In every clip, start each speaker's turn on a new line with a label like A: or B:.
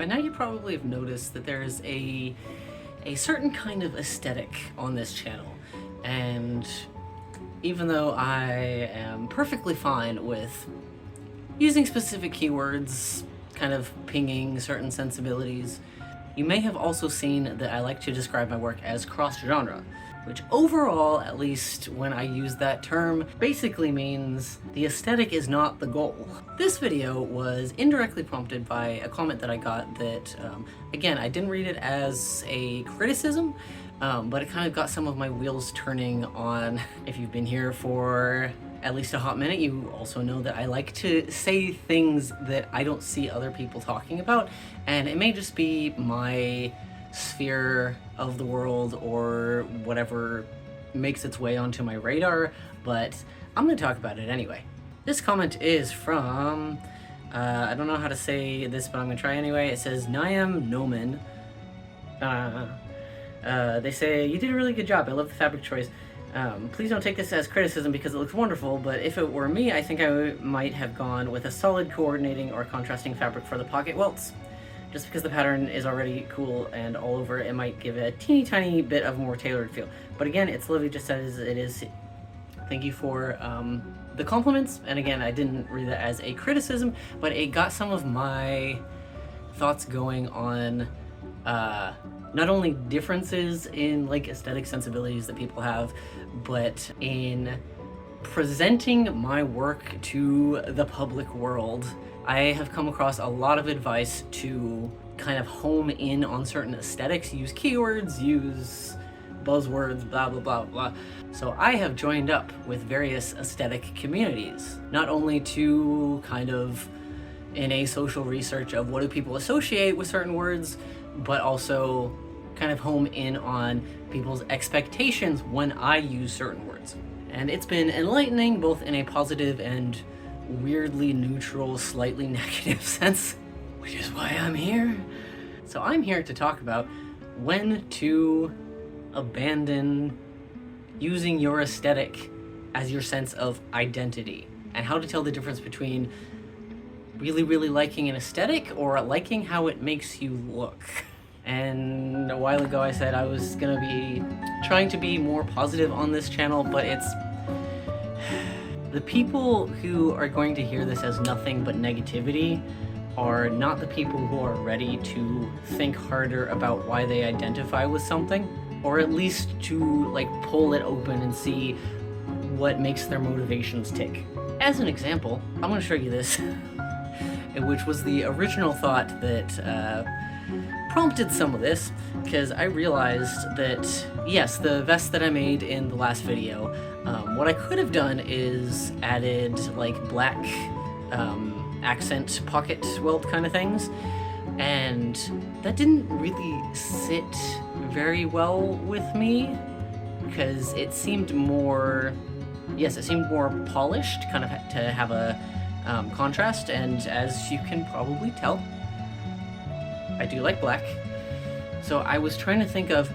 A: By now you probably have noticed that there's a certain kind of aesthetic on this channel, and even though I am perfectly fine with using specific keywords, kind of pinging certain sensibilities, you may have also seen that I like to describe my work as cross-genre, which overall, at least when I use that term, basically means the aesthetic is not the goal. This video was indirectly prompted by a comment that I got that, again, I didn't read it as a criticism, but it kind of got some of my wheels turning on. If you've been here for at least a hot minute, you also know that I like to say things that I don't see other people talking about, and it may just be my sphere of the world or whatever makes its way onto my radar, but I'm gonna talk about it anyway. This comment is from, I don't know how to say this, but I'm gonna try anyway. It says, Niam Noman. They say, you did a really good job. I love the fabric choice. Please don't take this as criticism because it looks wonderful, but if it were me, I think I might have gone with a solid coordinating or contrasting fabric for the pocket welts. Just because the pattern is already cool and all over, it might give it a teeny tiny bit of more tailored feel. But again, it's literally just as it is. Thank you for the compliments. And again, I didn't read that as a criticism, but it got some of my thoughts going on not only differences in like aesthetic sensibilities that people have, but in presenting my work to the public world. I have come across a lot of advice to kind of home in on certain aesthetics, use keywords, use buzzwords, blah, blah, blah, blah. So I have joined up with various aesthetic communities, not only to kind of in a social research of what do people associate with certain words, but also kind of home in on people's expectations when I use certain words. And it's been enlightening, both in a positive and weirdly neutral, slightly negative sense, which is why I'm here. So I'm here to talk about when to abandon using your aesthetic as your sense of identity, and how to tell the difference between really, really liking an aesthetic or liking how it makes you look. And a while ago I said I was gonna be trying to be more positive on this channel, but it's the people who are going to hear this as nothing but negativity are not the people who are ready to think harder about why they identify with something, or at least to like pull it open and see what makes their motivations tick. As an example, I'm going to show you this, which was the original thought that prompted some of this, because I realized that, yes, the vest that I made in the last video, what I could have done is added like black accent pocket welt kind of things, and that didn't really sit very well with me because it seemed more, yes, it seemed more polished, kind of to have a contrast, and as you can probably tell, I do like black. So I was trying to think of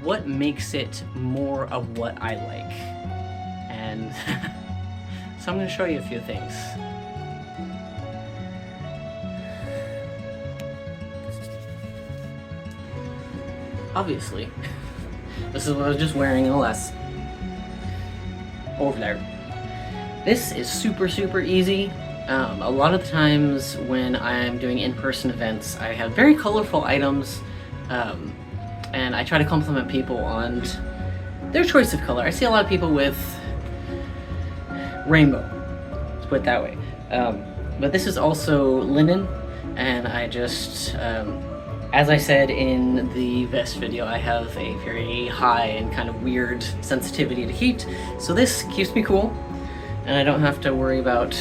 A: what makes it more of what I like. And so I'm going to show you a few things. Obviously, this is what I was just wearing in the last over there. This is super, super easy. A lot of the times when I'm doing in-person events, I have very colorful items, and I try to compliment people on their choice of color. I see a lot of people with rainbow, let's put it that way. But this is also linen, and I just, as I said in the vest video, I have a very high and kind of weird sensitivity to heat, so this keeps me cool, and I don't have to worry about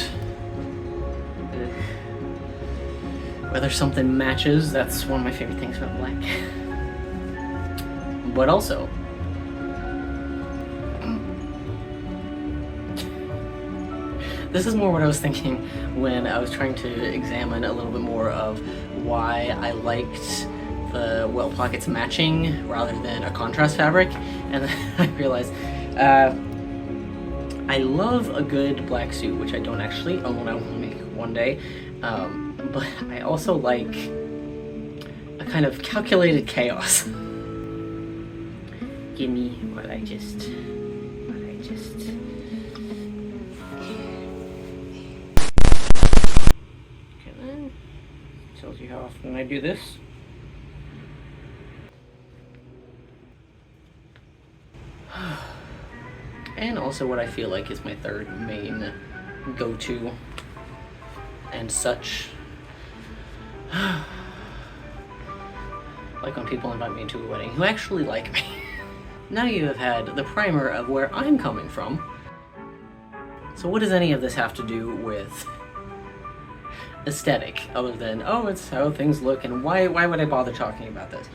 A: whether something matches. That's one of my favorite things about black. But also, this is more what I was thinking when I was trying to examine a little bit more of why I liked the welt pockets matching rather than a contrast fabric, and then I realized I love a good black suit, which I don't actually own. I will make one day, but I also like kind of calculated chaos. Gimme what I just... Okay then, tells you how often I do this. And also what I feel like is my third main go-to and such. Like when people invite me to a wedding who actually like me. Now you have had the primer of where I'm coming from. So what does any of this have to do with aesthetic, other than, oh, it's how things look, and why would I bother talking about this?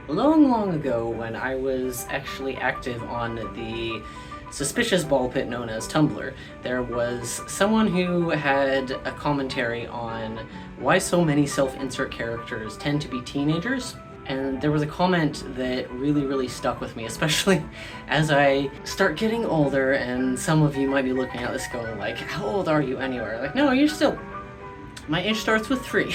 A: Long ago, when I was actually active on the suspicious ball pit known as Tumblr, there was someone who had a commentary on why so many self-insert characters tend to be teenagers. And there was a comment that really stuck with me, especially as I start getting older, and some of you might be looking at this going like, how old are you anyway? Like, no, you're still... My age starts with 3.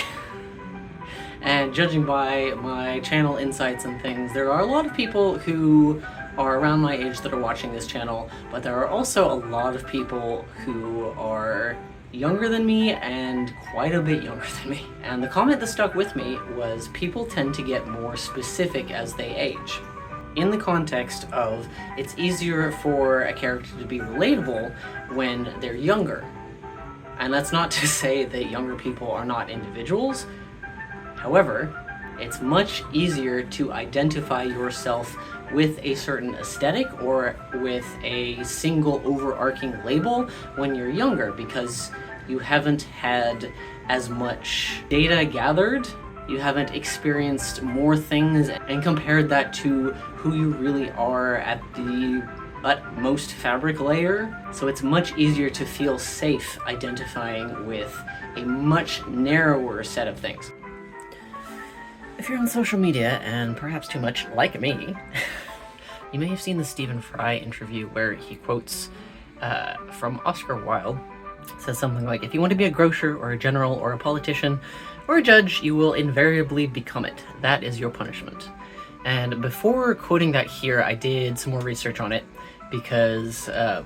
A: And judging by my channel insights and things, there are a lot of people who are around my age that are watching this channel, but there are also a lot of people who are younger than me and quite a bit younger than me. And the comment that stuck with me was people tend to get more specific as they age. In the context of it's easier for a character to be relatable when they're younger. And that's not to say that younger people are not individuals. However, it's much easier to identify yourself with a certain aesthetic or with a single overarching label when you're younger, because you haven't had as much data gathered, you haven't experienced more things and compared that to who you really are at the utmost fabric layer. So it's much easier to feel safe identifying with a much narrower set of things. If you're on social media, and perhaps too much like me, you may have seen the Stephen Fry interview where he quotes from Oscar Wilde. It says something like, if you want to be a grocer or a general or a politician or a judge, you will invariably become it. That is your punishment. And before quoting that here, I did some more research on it because I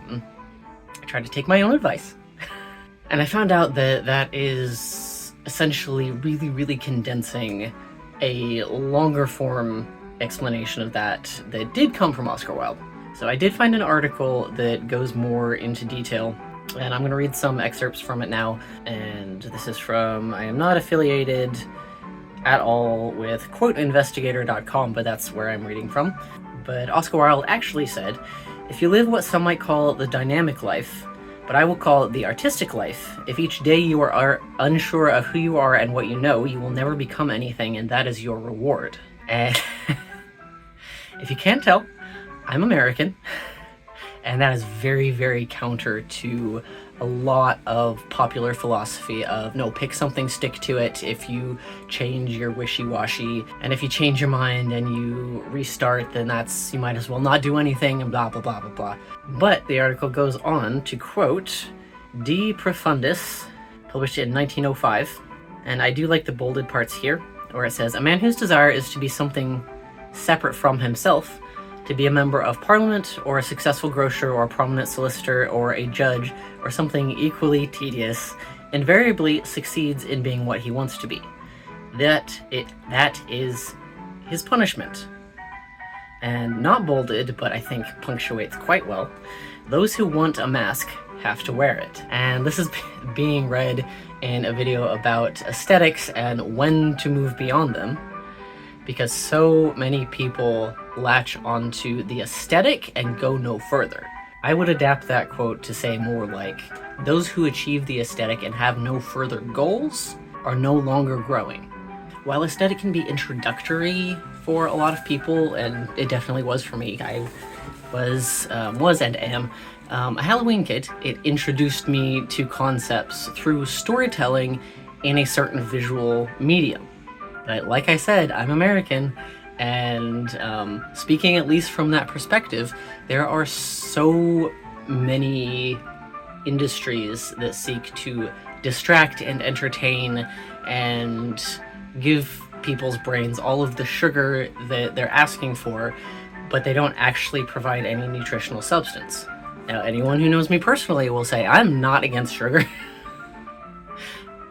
A: tried to take my own advice. And I found out that that is essentially really condensing a longer form explanation of that did come from Oscar Wilde. So I did find an article that goes more into detail, and I'm going to read some excerpts from it now. And this is from, I am not affiliated at all with quoteinvestigator.com, but that's where I'm reading from. But Oscar Wilde actually said, if you live what some might call the dynamic life, but I will call it the artistic life, if each day you are unsure of who you are and what you know, you will never become anything, and that is your reward. And if you can't tell, I'm American, and that is very counter to a lot of popular philosophy of, no, pick something, stick to it. If you change, you're wishy-washy, and if you change your mind and you restart, then you might as well not do anything, and blah blah. But the article goes on to quote De Profundis, published in 1905, and I do like the bolded parts here, where it says, a man whose desire is to be something separate from himself, to be a member of parliament, or a successful grocer, or a prominent solicitor, or a judge, or something equally tedious, invariably succeeds in being what he wants to be. That is his punishment. And not bolded, but I think punctuates quite well, those who want a mask have to wear it. And this is being read in a video about aesthetics and when to move beyond them, because so many people latch onto the aesthetic and go no further. I would adapt that quote to say more like, those who achieve the aesthetic and have no further goals are no longer growing. While aesthetic can be introductory for a lot of people, and it definitely was for me, I was and am a Halloween kid. It introduced me to concepts through storytelling in a certain visual medium. But like I said, I'm American, and speaking at least from that perspective, there are so many industries that seek to distract and entertain and give people's brains all of the sugar that they're asking for, but they don't actually provide any nutritional substance. Now, anyone who knows me personally will say I'm not against sugar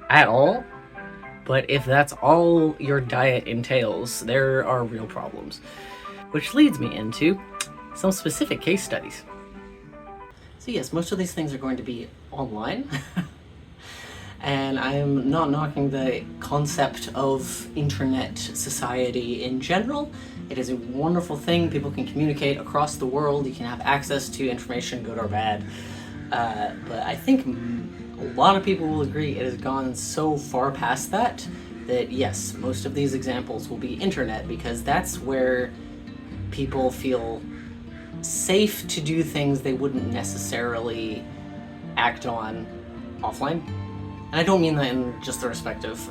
A: at all, but if that's all your diet entails, there are real problems. Which leads me into some specific case studies. So yes, most of these things are going to be online. And I'm not knocking the concept of internet society in general. It is a wonderful thing. People can communicate across the world. You can have access to information, good or bad. But I think a lot of people will agree it has gone so far past that yes, most of these examples will be internet, because that's where people feel safe to do things they wouldn't necessarily act on offline. And I don't mean that in just the respect of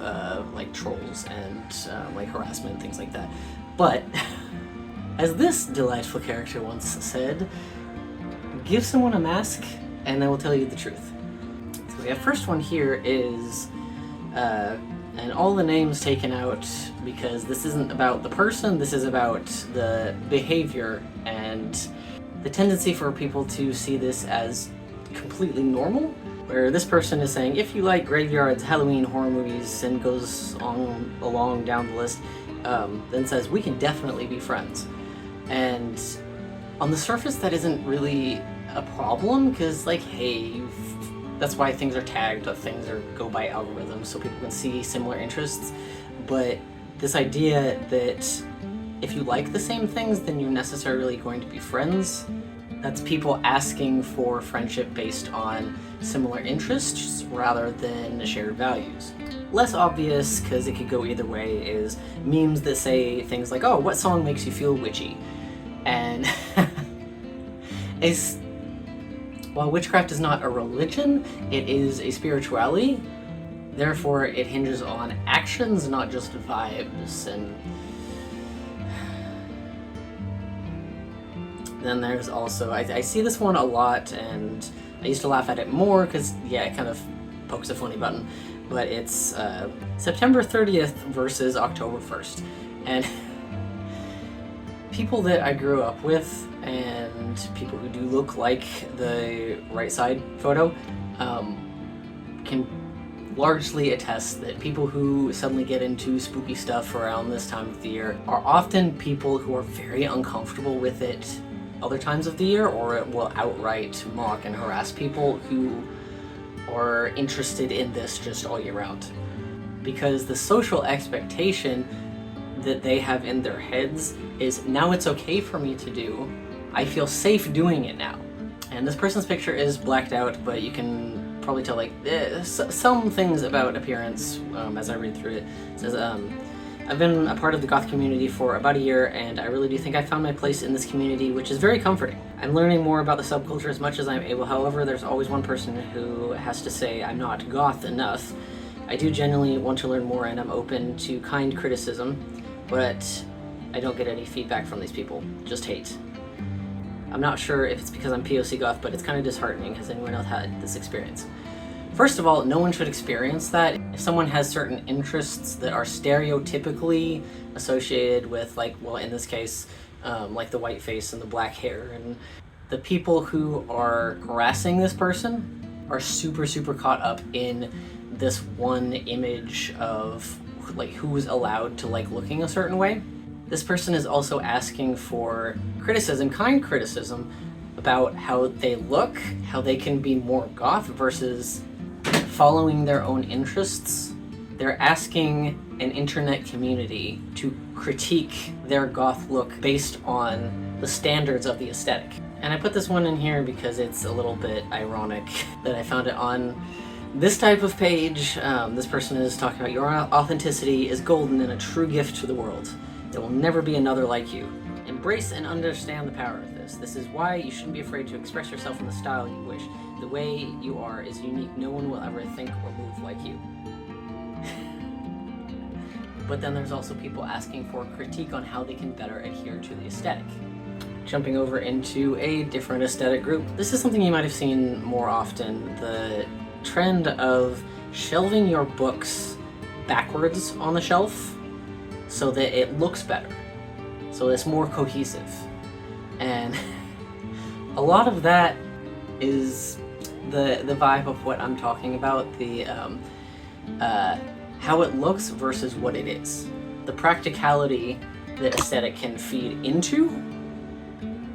A: like trolls and like harassment, things like that. But as this delightful character once said, give someone a mask and they will tell you the truth. So the first one here is, and all the names taken out because this isn't about the person, this is about the behavior and the tendency for people to see this as completely normal. Where this person is saying, if you like graveyards, Halloween, horror movies, and goes on along down the list, then says, we can definitely be friends. And on the surface, that isn't really a problem, because, like, hey, that's why things are tagged, or things go by algorithms, so people can see similar interests. But this idea that if you like the same things, then you're necessarily going to be friends, that's people asking for friendship based on similar interests rather than shared values. Less obvious, because it could go either way, is memes that say things like, oh, what song makes you feel witchy? And while witchcraft is not a religion, it is a spirituality. Therefore, it hinges on actions, not just vibes. And then there's also, I see this one a lot, and I used to laugh at it more because, yeah, it kind of pokes a funny button. But it's September 30th versus October 1st. And people that I grew up with, and people who do look like the right side photo, can largely attest that people who suddenly get into spooky stuff around this time of the year are often people who are very uncomfortable with it other times of the year, or it will outright mock and harass people who are interested in this just all year round. Because the social expectation that they have in their heads is, now it's okay for me to do, I feel safe doing it now. And this person's picture is blacked out, but you can probably tell like some things about appearance as I read through it. It says, I've been a part of the goth community for about a year, and I really do think I found my place in this community, which is very comforting. I'm learning more about the subculture as much as I'm able. However, there's always one person who has to say I'm not goth enough. I do genuinely want to learn more, and I'm open to kind criticism, but I don't get any feedback from these people, just hate. I'm not sure if it's because I'm POC goth, but it's kind of disheartening. Has anyone else had this experience? First of all, no one should experience that. If someone has certain interests that are stereotypically associated with, like, well, in this case, like the white face and the black hair, and the people who are harassing this person are super, super caught up in this one image of, like, who's allowed to like looking a certain way. This person is also asking for criticism, kind criticism, about how they look, how they can be more goth versus following their own interests. They're asking an internet community to critique their goth look based on the standards of the aesthetic. And I put this one in here because it's a little bit ironic that I found it on this type of page. This person is talking about your authenticity is golden and a true gift to the world. There will never be another like you. Embrace and understand the power of this. This is why you shouldn't be afraid to express yourself in the style you wish. The way you are is unique. No one will ever think or move like you. But then there's also people asking for critique on how they can better adhere to the aesthetic. Jumping over into a different aesthetic group. This is something you might have seen more often. The trend of shelving your books backwards on the shelf. so that it looks better, so it's more cohesive. And a lot of that is the vibe of what I'm talking about, the how it looks versus what it is. The practicality that aesthetic can feed into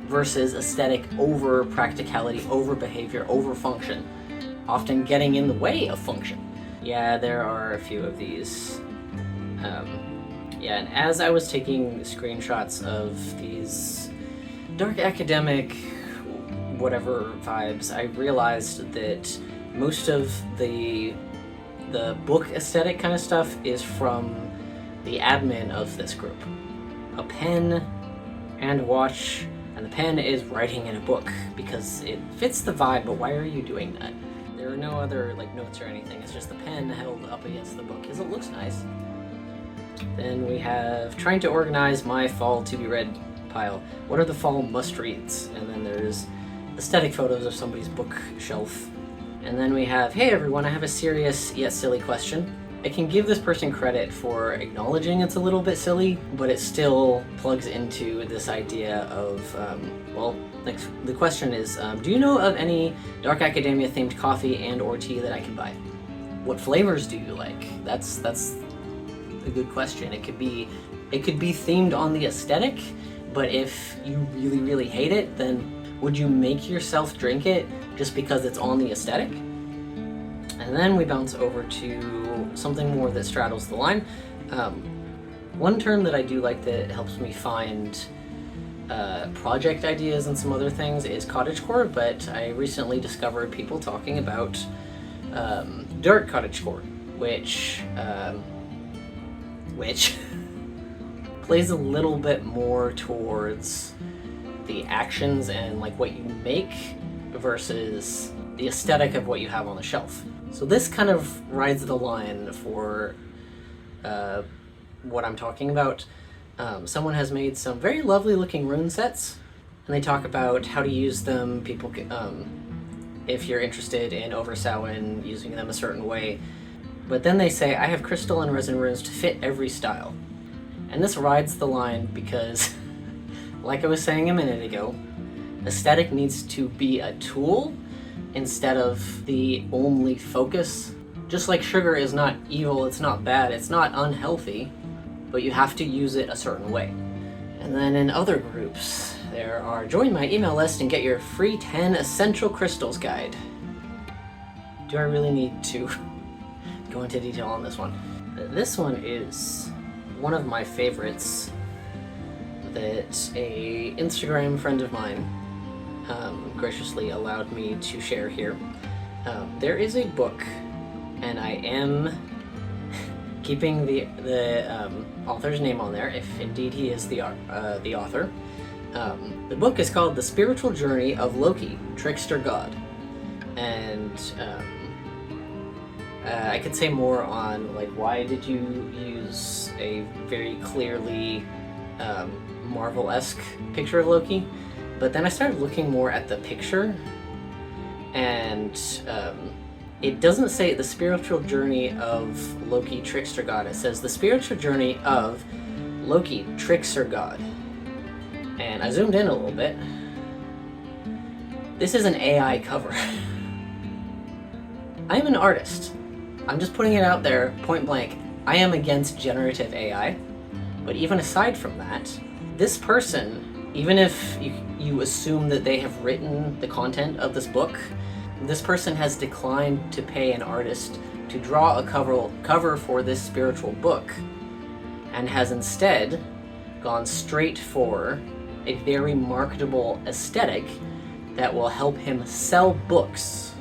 A: versus aesthetic over practicality, over behavior, over function, often getting in the way of function. Yeah, there are a few of these. Yeah, and as I was taking screenshots of these dark academic whatever vibes, I realized that most of the book aesthetic kind of stuff is from the admin of this group. A pen and a watch, and the pen is writing in a book because it fits the vibe, but why are you doing that? There are no other like notes or anything, it's just the pen held up against the book because it looks nice. Then we have trying to organize my fall to be read pile. What are the fall must-reads? And then there's aesthetic photos of somebody's bookshelf. And then we have, hey everyone, I have a serious yet silly question. I can give this person credit for acknowledging it's a little bit silly, but it still plugs into this idea of, well, the question is, do you know of any dark academia themed coffee and or tea that I can buy? What flavors do you like? That's a good question. It could be themed on the aesthetic, but if you really, really hate it, then would you make yourself drink it just because it's on the aesthetic? And then we bounce over to something more that straddles the line. One term that I do like that helps me find project ideas and some other things is cottagecore, but I recently discovered people talking about dark cottagecore, which plays a little bit more towards the actions and like what you make versus the aesthetic of what you have on the shelf. So this kind of rides the line for what I'm talking about. Someone has made some very lovely looking rune sets, and they talk about how to use them. People can, if you're interested in Oversawin, using them a certain way. But then they say, I have crystal and resin runes to fit every style. And this rides the line because, like I was saying a minute ago, aesthetic needs to be a tool instead of the only focus. Just like sugar is not evil, it's not bad, it's not unhealthy, but you have to use it a certain way. And then in other groups, there are join my email list and get your free 10 essential crystals guide. Do I really need to go into detail on this one? This one is one of my favorites that a Instagram friend of mine graciously allowed me to share here. There is a book, and I am keeping the author's name on there, if indeed he is the author. The book is called The Spiritual Journey of Loki, Trickster God. And I could say more on like why did you use a very clearly Marvel-esque picture of Loki, but then I started looking more at the picture, and it doesn't say the spiritual journey of Loki Trickster God. It says the spiritual journey of Loki Trickster God. And I zoomed in a little bit. This is an AI cover. I am an artist. I'm just putting it out there, point blank. I am against generative AI. But even aside from that, this person, even if you assume that they have written the content of this book, this person has declined to pay an artist to draw a cover for this spiritual book, and has instead gone straight for a very marketable aesthetic that will help him sell books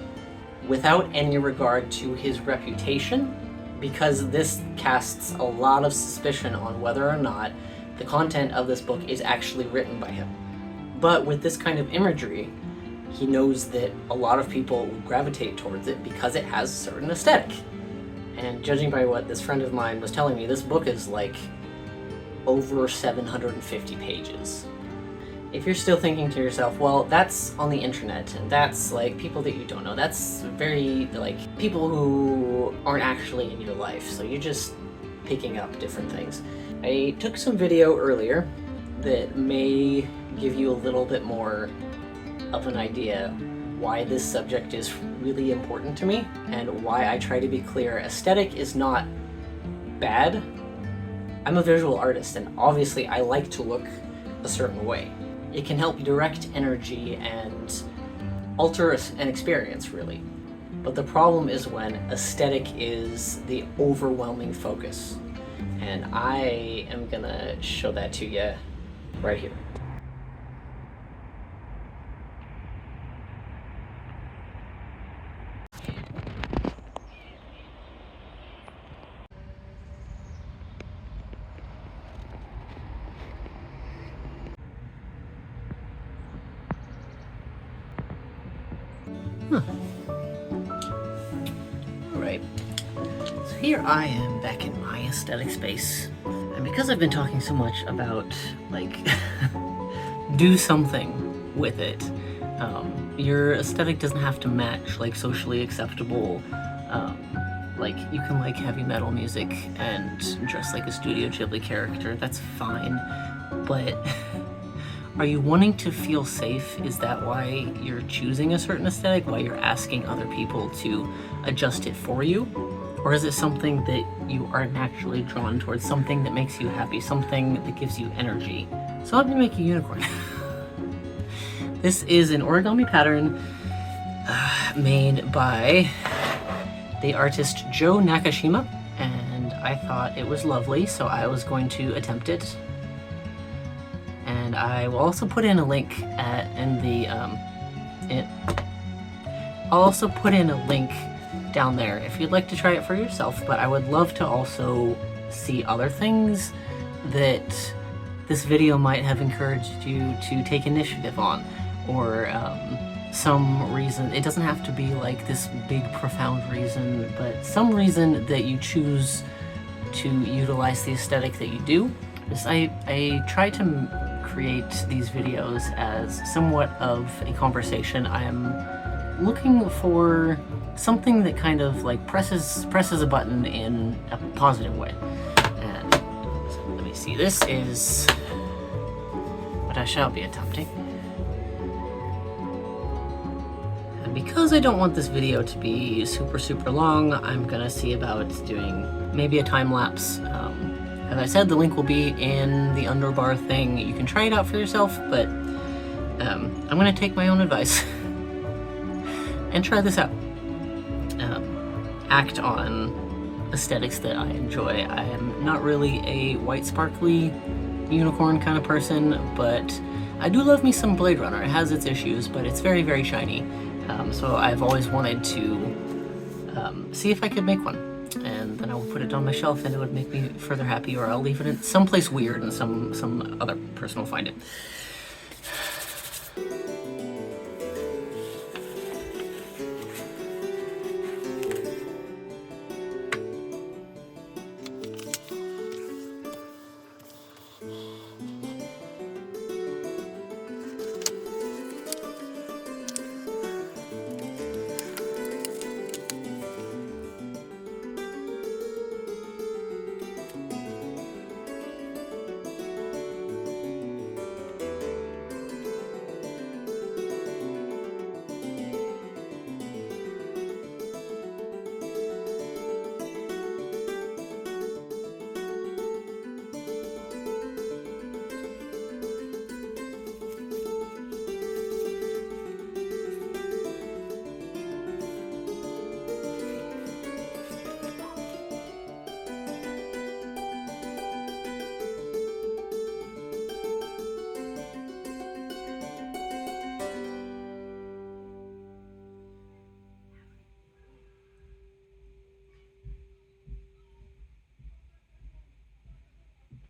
A: without any regard to his reputation, because this casts a lot of suspicion on whether or not the content of this book is actually written by him. But with this kind of imagery, he knows that a lot of people will gravitate towards it because it has a certain aesthetic. And judging by what this friend of mine was telling me, this book is like over 750 pages. If you're still thinking to yourself, well, that's on the internet, and that's like people that you don't know, that's very like people who aren't actually in your life, so you're just picking up different things. I took some video earlier that may give you a little bit more of an idea why this subject is really important to me and why I try to be clear. Aesthetic is not bad. I'm a visual artist and obviously I like to look a certain way. It can help direct energy and alter an experience, really. But the problem is when aesthetic is the overwhelming focus. And I am gonna show that to you right here. Alright, so here I am back in my aesthetic space. And because I've been talking so much about, like, do something with it, your aesthetic doesn't have to match, like, socially acceptable, like, you can like heavy metal music and dress like a Studio Ghibli character, that's fine, but are you wanting to feel safe? Is that why you're choosing a certain aesthetic? Why you're asking other people to adjust it for you? Or is it something that you are naturally drawn towards, something that makes you happy, something that gives you energy? So let me make a unicorn. This is an origami pattern made by the artist Joe Nakashima, and I thought it was lovely, so I was going to attempt it. And I will also put in a link I'll also put in a link down there if you'd like to try it for yourself, but I would love to also see other things that this video might have encouraged you to take initiative on, or some reason. It doesn't have to be like this big profound reason, but some reason that you choose to utilize the aesthetic that you do. I try to create these videos as somewhat of a conversation. I am looking for something that kind of like presses a button in a positive way. And so let me see, this is what I shall be attempting. And because I don't want this video to be super long, I'm gonna see about doing maybe a time lapse. As I said, the link will be in the underbar thing. You can try it out for yourself, but I'm going to take my own advice and try this out. Act on aesthetics that I enjoy. I am not really a white sparkly unicorn kind of person, but I do love me some Blade Runner. It has its issues, but it's very shiny. So I've always wanted to see if I could make one. And then I will put it on my shelf and it would make me further happy, or I'll leave it in someplace weird and some other person will find it.